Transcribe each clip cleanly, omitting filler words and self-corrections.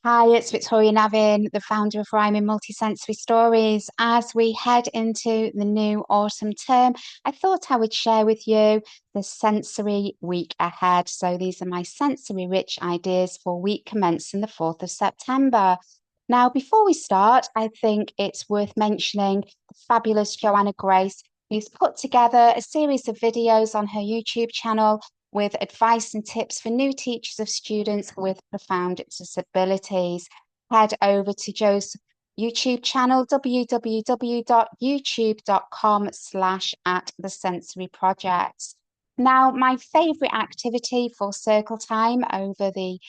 Hi, it's Victoria Navin, the founder of Rhyming Multisensory Stories. As we head into the new autumn term, I thought I would share with you the sensory week ahead. So these are my sensory rich ideas for week commencing the 4th of September. Now, before we start, I think it's worth mentioning the fabulous Joanna Grace, who's put together a series of videos on her YouTube channel with advice and tips for new teachers of students with profound disabilities. Head over to Joe's YouTube channel, www.youtube.com/at the sensory projects. Now, my favourite activity for circle time over the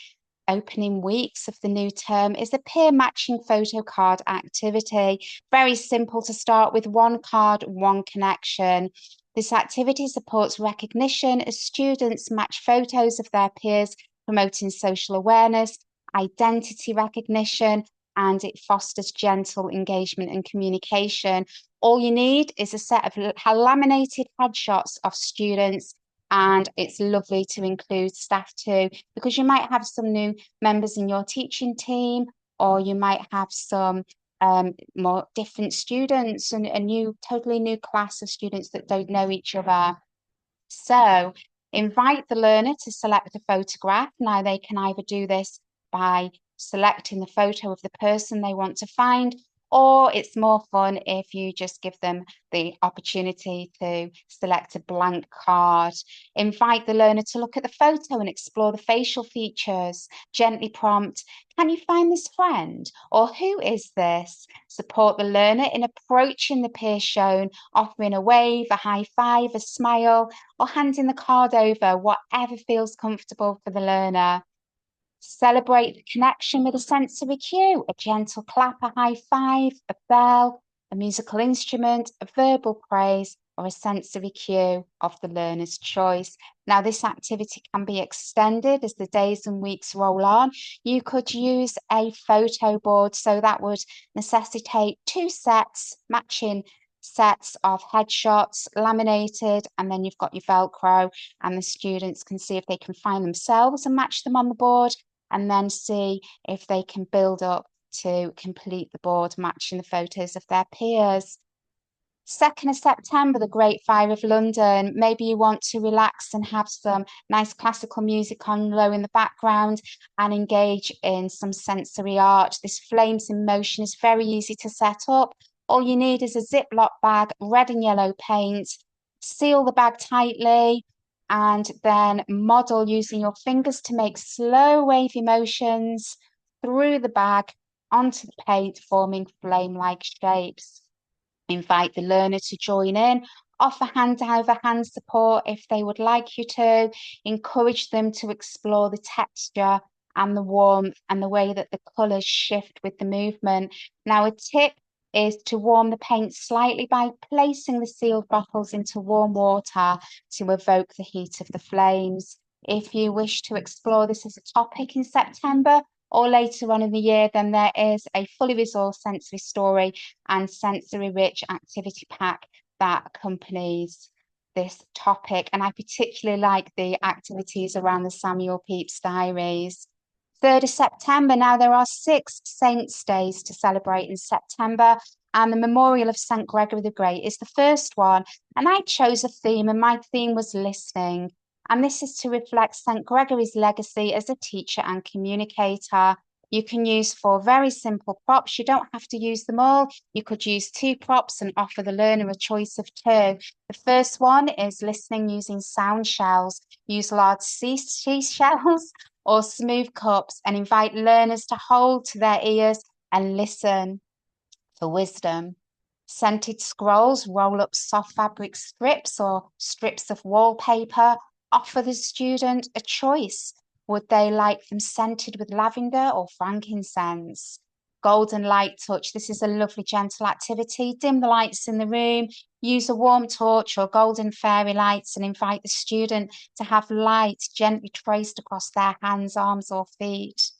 opening weeks of the new term is a peer matching photo card activity. Very simple to start with: one card, one connection. This activity supports recognition as students match photos of their peers, promoting social awareness, identity recognition, and it fosters gentle engagement and communication. All you need is a set of laminated headshots of students, and it's lovely to include staff too, because you might have some new members in your teaching team, or you might have some more different students and a totally new class of students that don't know each other. So invite the learner to select a photograph. Now they can either do this by selecting the photo of the person they want to find, or it's more fun if you just give them the opportunity to select a blank card. Invite the learner to look at the photo and explore the facial features. Gently prompt, can you find this friend? Or who is this? Support the learner in approaching the peer shown, offering a wave, a high five, a smile, or handing the card over, whatever feels comfortable for the learner. Celebrate the connection with a sensory cue: a gentle clap, a high five, a bell, a musical instrument, a verbal praise, or a sensory cue of the learner's choice. Now, this activity can be extended as the days and weeks roll on. You could use a photo board, so that would necessitate two sets, matching sets of headshots laminated, and then you've got your Velcro, and the students can see if they can find themselves and match them on the board, and then see if they can build up to complete the board matching the photos of their peers. 2nd of September, the Great Fire of London. Maybe you want to relax and have some nice classical music on low in the background and engage in some sensory art. This flames in motion is very easy to set up. All you need is a Ziploc bag, red and yellow paint. Seal the bag tightly, and then model using your fingers to make slow wavy motions through the bag onto the paint, forming flame-like shapes. Invite the learner to join in, offer hand over hand support if they would like you to, encourage them to explore the texture and the warmth and the way that the colours shift with the movement. Now, a tip is to warm the paint slightly by placing the sealed bottles into warm water to evoke the heat of the flames. If you wish to explore this as a topic in September or later on in the year, then there is a fully resourced sensory story and sensory rich activity pack that accompanies this topic. And I particularly like the activities around the Samuel Pepys diaries. 3rd of September. Now, there are 6 saints' days to celebrate in September, and the memorial of St. Gregory the Great is the first one. And I chose a theme, and my theme was listening. And this is to reflect St. Gregory's legacy as a teacher and communicator. You can use 4 very simple props. You don't have to use them all. You could use 2 props and offer the learner a choice of 2. The first one is listening using sound shells. Use large seashells or smooth cups and invite learners to hold to their ears and listen for wisdom. Scented scrolls: roll up soft fabric strips or strips of wallpaper. Offer the student a choice. Would they like them scented with lavender or frankincense? Golden light touch. This is a lovely, gentle activity. Dim the lights in the room. Use a warm torch or golden fairy lights and invite the student to have light gently traced across their hands, arms, or feet.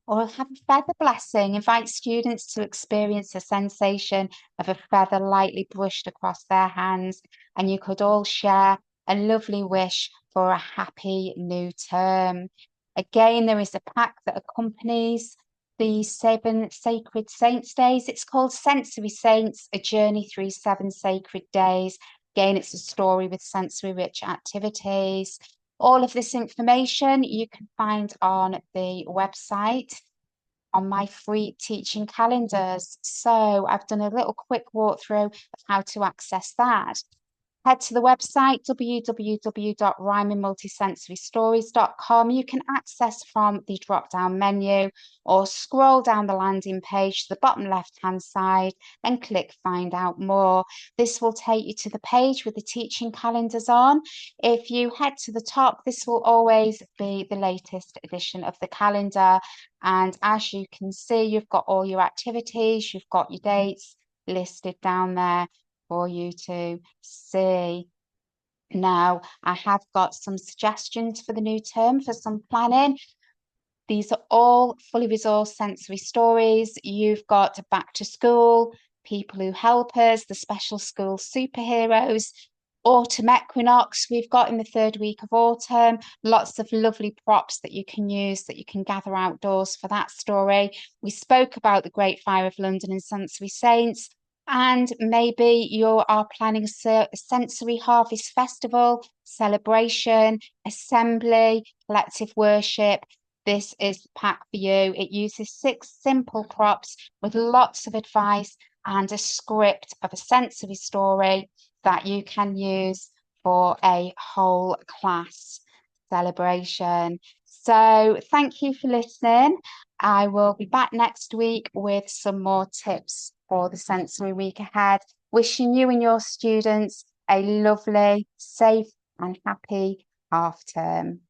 Or have a feather blessing. Invite students to experience the sensation of a feather lightly brushed across their hands. And you could all share a lovely wish for a happy new term. Again, there is a pack that accompanies the 7 sacred saints days. It's called Sensory Saints, A Journey Through 7 Sacred Days. Again, it's a story with sensory rich activities. All of this information you can find on the website on my free teaching calendars. So I've done a little quick walkthrough of how to access that. Head to the website www.rhymingmultisensorystories.com. You can access from the drop-down menu or scroll down the landing page to the bottom left-hand side and click Find Out More. This will take you to the page with the teaching calendars on. If you head to the top, this will always be the latest edition of the calendar. And as you can see, you've got all your activities, you've got your dates listed down there for you to see. Now, I have got some suggestions for the new term for some planning. These are all fully resourced sensory stories. You've got back to school, people who help us, the special school superheroes, autumn equinox. We've got in the 3rd week of autumn, lots of lovely props that you can use, that you can gather outdoors for that story. We spoke about the Great Fire of London and Sensory Saints. And maybe you are planning a sensory harvest festival, celebration, assembly, collective worship. This is the pack for you. It uses 6 simple props with lots of advice and a script of a sensory story that you can use for a whole class celebration. So thank you for listening. I will be back next week with some more tips for the sensory week ahead. Wishing you and your students a lovely, safe and happy half term.